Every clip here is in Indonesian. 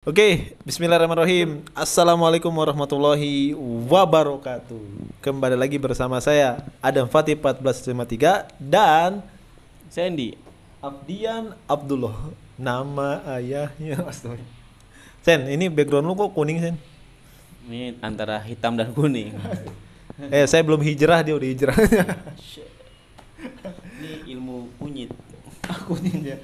Oke, bismillahirrahmanirrahim. Assalamualaikum warahmatullahi wabarakatuh. Kembali lagi bersama saya Adam Fatih 1453 dan Sandy. Abdian Abdullah. Nama ayahnya Astaga. Sen, ini background lu kok kuning, Sen? Ini antara hitam dan kuning. Saya belum hijrah, dia udah hijrah. Ini ilmu kunyit. Kuningnya.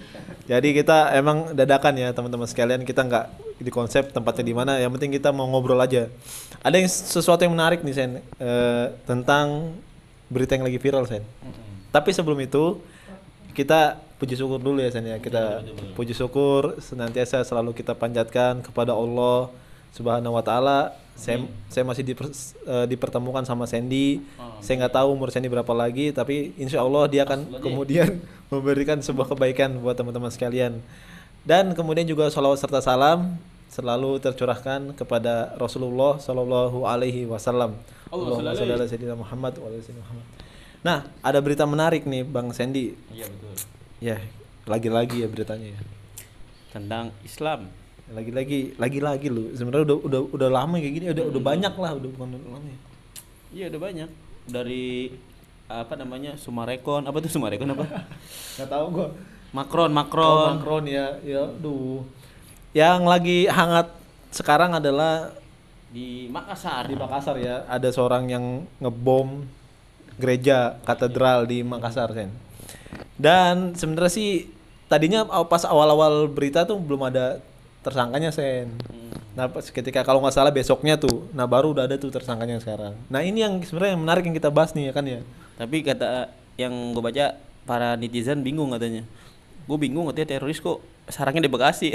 Jadi kita emang dadakan ya teman-teman sekalian, kita nggak di konsep tempatnya di mana, yang penting kita mau ngobrol aja. Ada yang sesuatu yang menarik nih, Sen, tentang berita yang lagi viral, Sen. Tapi sebelum itu kita puji syukur dulu ya, Sen ya. Kita puji syukur senantiasa selalu kita panjatkan kepada Allah Subhanahu wa taala. Saya masih dipertemukan sama Sandy. Saya nggak tahu umur Sandy berapa lagi, tapi insya Allah dia akan kemudian memberikan sebuah kebaikan buat teman-teman sekalian. Dan kemudian juga sholawat serta salam selalu tercurahkan kepada Rasulullah Shallallahu Alaihi Wasallam. Allahumma sholli ala sayyidina Muhammad wa ala sayyidina Muhammad. Nah, ada berita menarik nih, Bang Sandy. Iya betul. Ya, lagi-lagi ya beritanya ya. Tentang Islam. Lagi-lagi lu. Sebenarnya udah lama kayak gini, udah banyak lah, udah bukan lama ya. Iya udah banyak. Dari apa namanya? Sumarekon. Apa tuh Sumarekon apa? Nggak tahu gua. Macron. Macron ya, aduh. Yang lagi hangat sekarang adalah Di Makassar. di Makassar ya, ada seorang yang ngebom gereja katedral di Makassar, Sen. Dan sebenarnya sih tadinya pas awal-awal berita tuh belum ada tersangkanya, Sen. Nah, ketika kalau nggak salah besoknya tuh, nah baru udah ada tuh tersangkanya sekarang. Nah, ini yang sebenarnya yang menarik yang kita bahas nih ya kan ya. Tapi kata yang gue baca, para netizen bingung katanya. Gue bingung katanya, teroris kok sarangnya di Bekasi.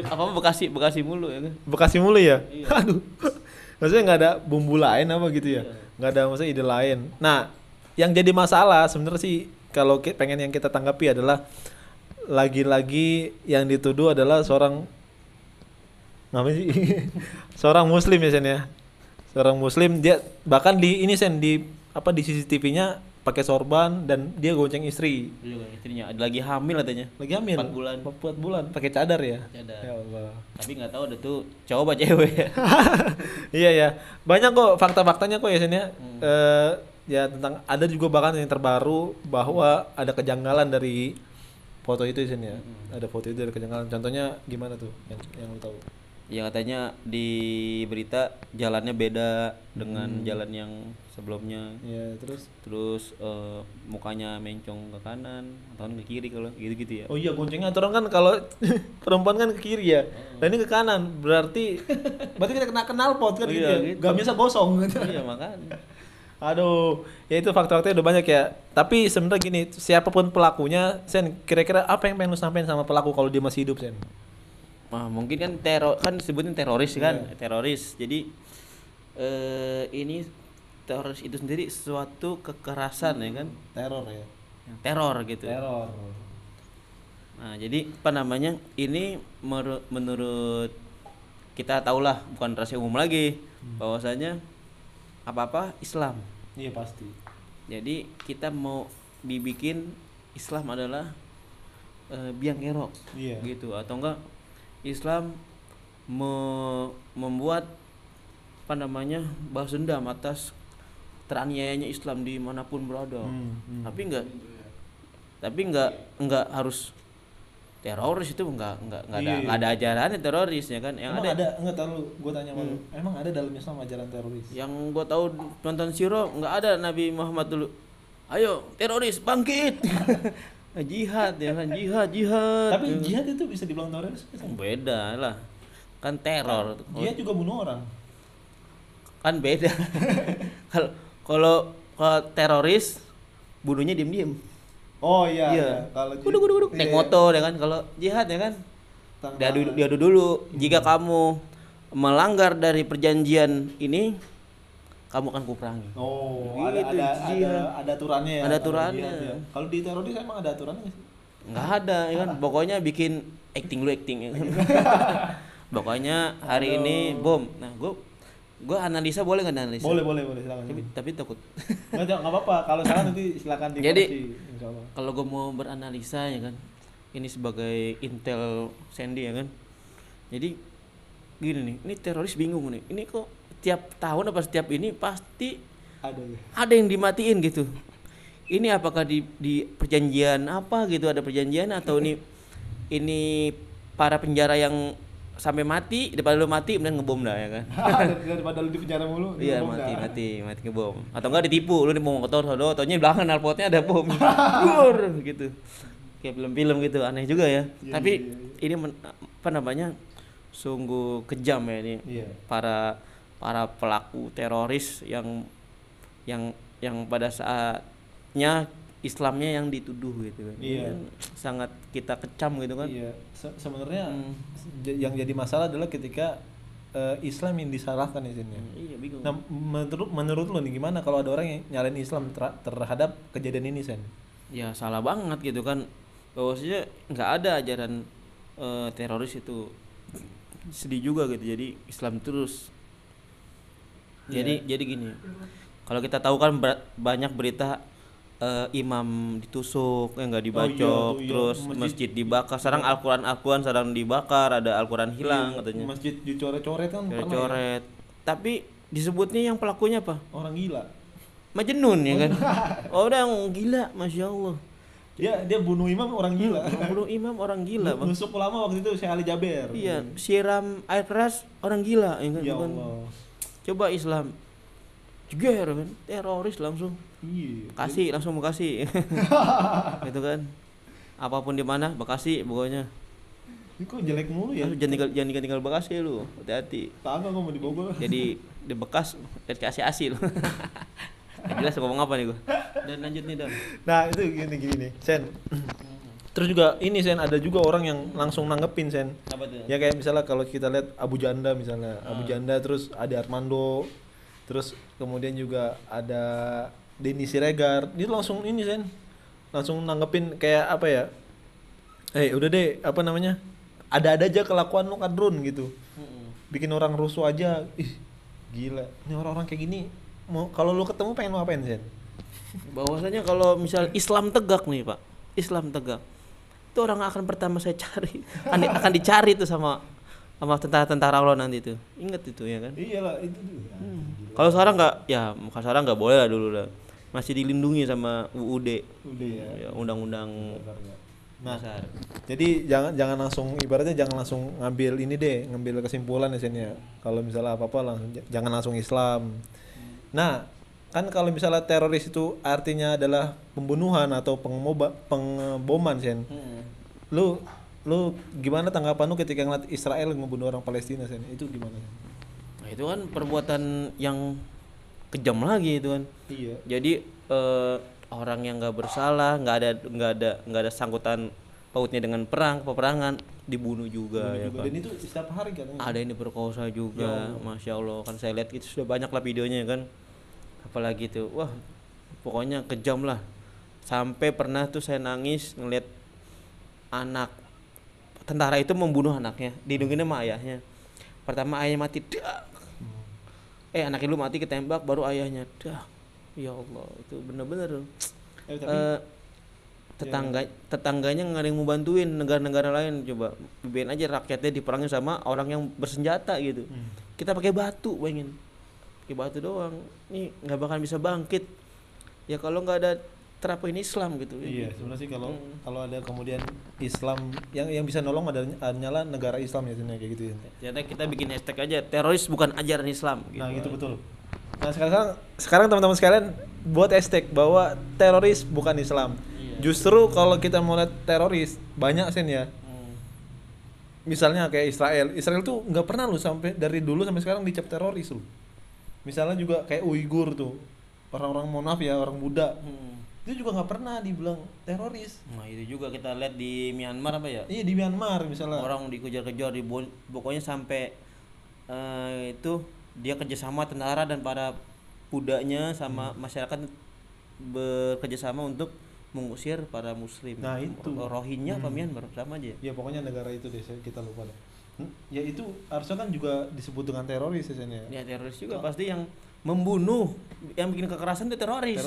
Apa Bekasi mulu ya kan? Bekasi mulu ya? Iya. Aduh. Maksudnya nggak ada bumbu lain apa gitu ya? Nggak ada maksudnya ide lain. Nah, yang jadi masalah sebenarnya sih kalau pengen yang kita tanggapi adalah lagi-lagi yang dituduh adalah seorang apa sih? Seorang muslim ya, Sen ya. Seorang muslim, dia bahkan di ini, Sen, di apa di CCTV-nya pakai sorban dan dia gonceng istri. Juga istrinya ada lagi hamil katanya. Lagi hamil. 4 bulan. 4 bulan pakai cadar ya. Cadar. Ya Allah. Tapi nggak tahu ada tuh cowok apa cewek. Iya ya, banyak kok fakta-faktanya kok ya, Sen ya. Ya tentang ada juga bahkan yang terbaru bahwa ada kejanggalan dari foto itu, Sen ya. Ada foto itu dari kejanggalan. Contohnya gimana tuh yang lu tahu? Ya katanya di berita jalannya beda dengan jalan yang sebelumnya. Ya, terus Mukanya mencong ke kanan atau ke kiri kalau gitu-gitu ya. oh iya, goncengnya aturan kan kalau perempuan kan ke kiri ya. Nah, ini ke kanan. Berarti kita kena knalpot kan Oh, gitu iya, ya. gitu. Gak bisa gosong gitu. Iya makanya. Aduh, ya itu faktor-faktornya udah banyak ya. Tapi sebenarnya gini, siapapun pelakunya, Sen, kira-kira apa yang pengen lu sampein sama pelaku kalau dia masih hidup, Sen? Nah, mungkin kan kan sebutin teroris kan, teroris. Jadi ini teroris itu sendiri suatu kekerasan ya kan, Teror ya. teror gitu. Teror. Nah, jadi apa namanya? Ini menurut kita tahulah, bukan rahasia umum lagi, bahwasanya apa-apa Islam. Iya pasti. Jadi kita mau dibikin Islam adalah biang kerok, Iya. gitu, atau enggak Islam membuat apa namanya balas dendam atas teraniayanya Islam dimanapun berada. Tapi enggak harus teroris, itu enggak Iya. ada ajarannya teroris ya kan. Yang Emang ada enggak tahu lu, gua tanya sama lu. Emang ada dalam Islam ajaran teroris? yang gua tahu nonton Siro enggak ada Nabi Muhammad dulu. Ayo teroris bangkit. Jihad ya kan, jihad. Tapi jihad itu bisa dibilang teroris? Beda lah. Kan teror. Jihad juga bunuh orang. Kan beda. Kalau teroris bunuhnya diem-diem. Oh iya. Iya. Kalau Guduk naik motor ya kan. Kalau jihad ya kan diadu dulu. Jika kamu melanggar dari perjanjian ini, kamu akan kuperangi. Oh, Gitu, ada aturannya ya. Ada kalau aturannya. jihad ya. Kalau di teroris emang ada aturannya nggak sih? Nggak ada ya kan. Pokoknya bikin acting ya kan. Pokoknya hari ini bom. Nah, gua analisa boleh nggak analisa? Boleh silakan. Tapi takut. Nggak apa-apa. Kalau salah nanti silakan dikoreksi. Jadi, insyaallah. kalau gue mau beranalisa ya kan, ini sebagai intel Sandy ya kan. Jadi gini nih, ini teroris bingung nih. Ini kok tiap tahun apa setiap ini pasti ada yang dimatiin gitu. Ini apakah di perjanjian apa gitu, ada perjanjian atau ini para penjara yang sampai mati, daripada lu mati kemudian ngebom dah ya kan. Daripada lu di penjara mulu. Iya, mati ngebom. Atau enggak ditipu, lu mau motor taunya di belakang knalpotnya ada bom. Dur gitu. Kayak film-film gitu, aneh juga ya. Tapi ini apa namanya? Sungguh kejam ya ini. Para pelaku teroris yang pada saatnya Islamnya yang dituduh gitu kan. Iya. Sangat kita kecam gitu kan. Iya. Sebenarnya yang jadi masalah adalah ketika Islam yang disalahkan di sini. Iya, bingung. Nah, menurut lo nih gimana kalau ada orang yang nyalain Islam terhadap kejadian ini, Sen? Ya salah banget gitu kan. Bahwasanya nggak ada ajaran teroris itu. Sedih juga gitu. Jadi Islam terus. Jadi gini. Kalau kita tahu kan banyak berita imam ditusuk, nggak dibacok, terus masjid dibakar. Sekarang Al-Quran sedang dibakar, ada Al-Quran hilang katanya. Masjid dicoret-coret kan coret. Tapi disebutnya yang pelakunya apa? Orang gila. Majnun ya kan? Orang gila, masya Allah. Dia bunuh imam orang gila. Bunuh imam orang gila, Bang. Nusuk ulama waktu itu Syekh Ali Jaber. Iya, siram air keras orang gila ya kan? Ya Allah. Coba Islam jeger kan, teroris langsung. Iya. Langsung Bekasi. Gitu kan. Apapun di mana, Bekasi pokoknya. Ini kok jelek mulu ya? Jangan tinggal Bekasi lu, hati-hati. Tangga gua mau di Bogor. Jadi di Bekas kasih asil. Jelas ngomong apa nih gua. Dan lanjut nih, Don. Nah, itu gini nih, Sen. Terus juga ini Sen, ada juga orang yang langsung nanggepin Sen. Apa tuh? Ya kayak misalnya kalau kita lihat Abu Janda misalnya, Abu Janda terus ada Armando, terus kemudian juga ada Denny Siregar. Dia langsung ini Sen, langsung nanggepin kayak apa ya? Udah deh, apa namanya? Ada aja kelakuan lu kadrun gitu. Bikin orang rusuh aja. Ih, gila. Ini orang-orang kayak gini mau kalau lu ketemu pengen mau apain Sen? Bahwasanya kalau misal Islam tegak nih, Pak. Islam tegak. Itu orang akan pertama saya cari. Akan dicari tuh sama tentara-tentara Allah nanti tuh. Ingat itu ya kan? Iyalah itu. Kalau sekarang nggak boleh lah dulu lah. Masih dilindungi sama UUD. Ya, undang-undang. Nah, jadi jangan langsung ibaratnya jangan langsung ngambil kesimpulan ya Sen ya. Kalau misalnya apa-apa langsung jangan langsung Islam. Nah, kan kalau misalnya teroris itu artinya adalah pembunuhan atau pengeboman Sen. Lu gimana tanggapan lu ketika ngeliat Israel ngebunuh orang Palestina Sen? Itu gimana? Nah, itu kan perbuatan yang kejam lagi itu kan. Iya. Jadi orang yang nggak bersalah, nggak ada sangkutan pautnya dengan peperangan dibunuh juga ya kan. Dan itu setiap hari katanya. Ada yang diperkosa juga, masya Allah kan saya lihat itu sudah banyak lah videonya kan. Apalagi tuh, wah pokoknya kejam lah. Sampai pernah tuh saya nangis ngeliat anak tentara itu membunuh anaknya, dilindungi sama ayahnya. Pertama ayahnya mati, dah. Anaknya lu mati ketembak, baru ayahnya, dah. Ya Allah, itu bener-bener. Tetangganya nggak ada yang mau bantuin, negara-negara lain coba biarin aja rakyatnya diperangin sama orang yang bersenjata gitu. Kita pakai batu, pakai batu doang, ini nggak bakal bisa bangkit. Ya kalau nggak ada terapin Islam gitu. Iya, sebenarnya sih kalau ada kemudian Islam yang bisa nolong hanyalah negara Islam ya kayak gitu ya. Jadi kita bikin hashtag aja, teroris bukan ajaran Islam. Gitu. Nah gitu betul. Nah sekarang teman-teman sekalian buat hashtag bahwa teroris bukan Islam. Iya. Justru kalau kita mau lihat teroris banyak Sen ya. Misalnya kayak Israel tuh nggak pernah lu sampai dari dulu sampai sekarang dicap teroris lu. Misalnya juga kayak Uighur tuh orang-orang orang Buddha. Itu juga nggak pernah dibilang teroris. Nah itu juga kita lihat di Myanmar apa ya? Iya di Myanmar misalnya. Orang dikejar-kejar, pokoknya sampai itu dia kerjasama tentara dan para budanya sama masyarakat bekerjasama untuk mengusir para Muslim. Nah itu. Rohingya apa Myanmar sama aja. Ya pokoknya negara itu deh kita lupa deh. Ya itu harusnya kan juga disebut dengan teroris ya. Ya teroris juga pasti yang membunuh, yang bikin kekerasan itu teroris.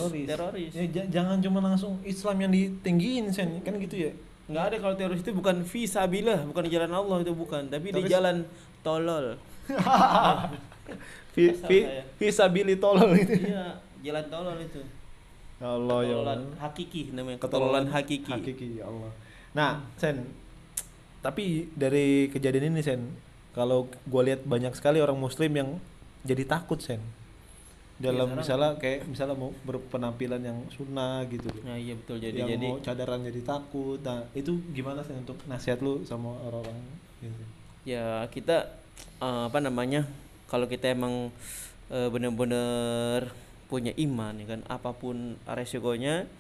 Ya jangan cuma langsung Islam yang ditinggiin Sen, kan gitu ya. Nggak ada kalau teroris itu bukan fisabilillah, bukan di jalan Allah itu bukan, tapi di jalan tolol. Fisabili tolol itu. Iya, jalan tolol itu. Ya Allah ya Ketololan Allah. hakiki namanya, ketololan hakiki. Hakiki ya Allah. Nah, Sen, tapi dari kejadian ini Sen, kalau gue lihat banyak sekali orang muslim yang jadi takut Sen. Dalam misalnya mau berpenampilan yang sunnah gitu. Nah, iya betul, Yang mau cadaran jadi takut. Nah, itu gimana Sen untuk nasihat lu sama orang-orang gitu? Ya kita kalau kita emang benar-benar punya iman ya kan, apapun resikonya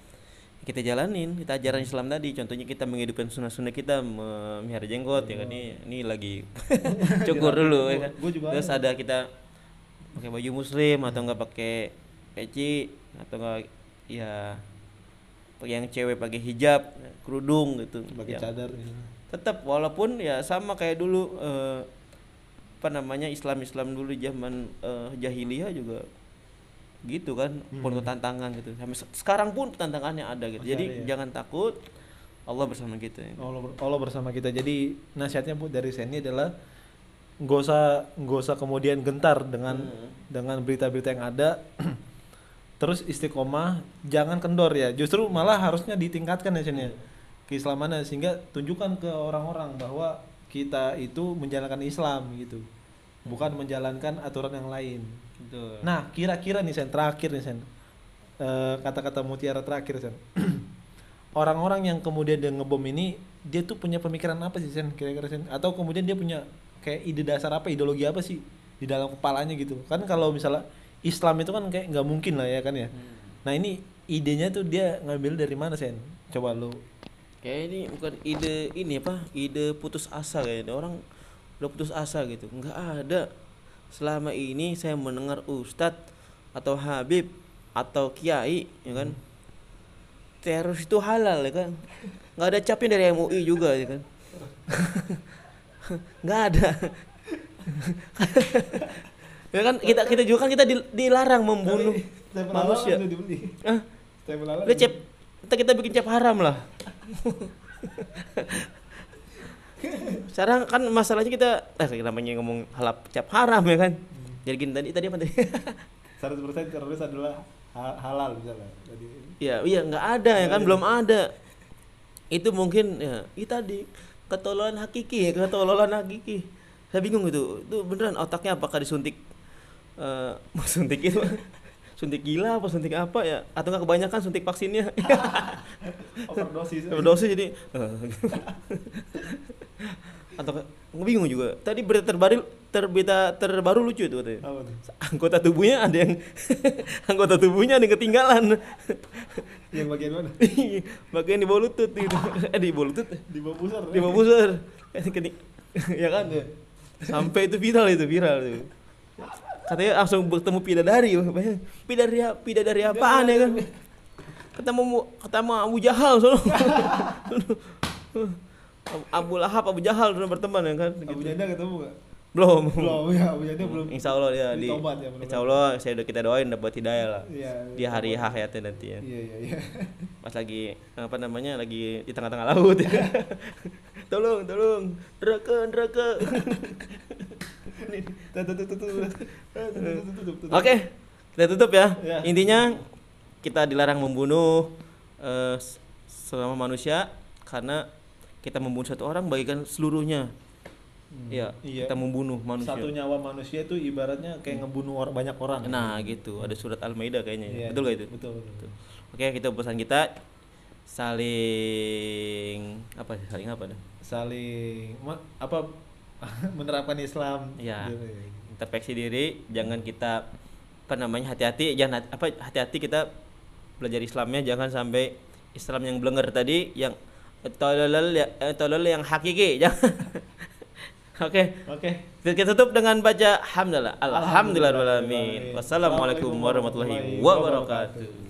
kita jalanin, kita ajaran Islam tadi. Contohnya kita menghidupkan sunnah-sunnah kita, memelihara jenggot ya kan, ini lagi cukur dulu ya kan. Terus ada kita pakai baju muslim atau enggak pakai peci atau enggak ya yang cewek pakai hijab, kerudung gitu, pakai cadar gitu. Tetap walaupun ya sama kayak dulu Islam dulu zaman jahiliyah juga gitu kan, penuh tantangan gitu. Sampai sekarang pun tantangannya ada gitu. Jadi jangan takut, Allah bersama kita. Allah bersama kita. Jadi nasihatnya Bu dari Seni adalah nggak usah kemudian gentar dengan berita-berita yang ada. Terus istiqomah, jangan kendor ya. Justru malah harusnya ditingkatkan ya Seni, keislamannya, sehingga tunjukkan ke orang-orang bahwa kita itu menjalankan Islam gitu, bukan menjalankan aturan yang lain. Betul. Nah, kira-kira nih Sen, terakhir nih Sen, kata-kata mutiara terakhir Sen. Orang-orang yang kemudian dia ngebom ini, dia tuh punya pemikiran apa sih Sen, kira-kira Sen? Atau kemudian dia punya kayak ide dasar apa, ideologi apa sih di dalam kepalanya gitu? Kan kalau misalnya Islam itu kan kayak nggak mungkin lah ya kan ya. Nah ini idenya tuh dia ngambil dari mana Sen? Coba lu. Kayak ini bukan ide putus asa kayaknya. Orang udah putus asa gitu. Nggak ada. Selama ini saya mendengar ustadz atau habib atau kiai ya kan, teroris itu halal ya kan. Nggak ada capnya dari MUI juga ya kan. Nggak ada. Ya kan kita juga kan kita dilarang membunuh manusia. Kita bikin cap haram lah. Sekarang kan masalahnya kita namanya ngomong halal cap haram ya kan. Jadi gini tadi apa tadi? 100% teroris adalah halal misalnya. Iya nggak ada ya kan, belum ada. Itu mungkin ya itu tadi ketololan hakiki. Saya bingung gitu. Itu beneran otaknya apakah disuntik suntik itu suntik gila apa suntik apa ya, atau enggak kebanyakan suntik vaksinnya. Overdosis jadi atau bingung juga. Tadi berita terbaru lucu itu katanya. Anggota tubuhnya ada yang ketinggalan. Yang bagian mana? Bagian di bawah lutut gitu. Di bawah lutut. Di bawah pusar. Di bawah pusar. Ya kan? Sampai itu viral itu. Katanya langsung bertemu bidadari apaan ya kan? Ketemu Abu Jahal sono. Abu Lahab, Abu Jahal sudah berteman ya kan? Abu Janda ketemu enggak? Belum Ya, Abu Janda belum. Insya Allah dia insya Allah kita doain dapat hidayah lah. Iya. Di hari hayatnya nanti ya. Iya. Pas lagi lagi di tengah-tengah laut ya. Tolong, neraka. Oke, kita tutup ya. Intinya kita dilarang membunuh sesama manusia, karena kita membunuh satu orang bagikan seluruhnya. Iya. Kita membunuh manusia. Satu nyawa manusia itu ibaratnya kayak ngebunuh banyak orang. Nah, gitu. Ada surat Al-Maidah kayaknya. Iya, Betul gak itu? Betul. Oke, kita pesan kita saling apa dah? Saling menerapkan Islam. Ya. Introspeksi diri, jangan kita hati-hati kita belajar Islamnya, jangan sampai Islam yang blenger tadi, yang tolol yang hakiki. Jangan. Oke. Kita tutup dengan baca hamdalah. Alhamdulillahirabbil alamin. Wassalamualaikum warahmatullahi wabarakatuh.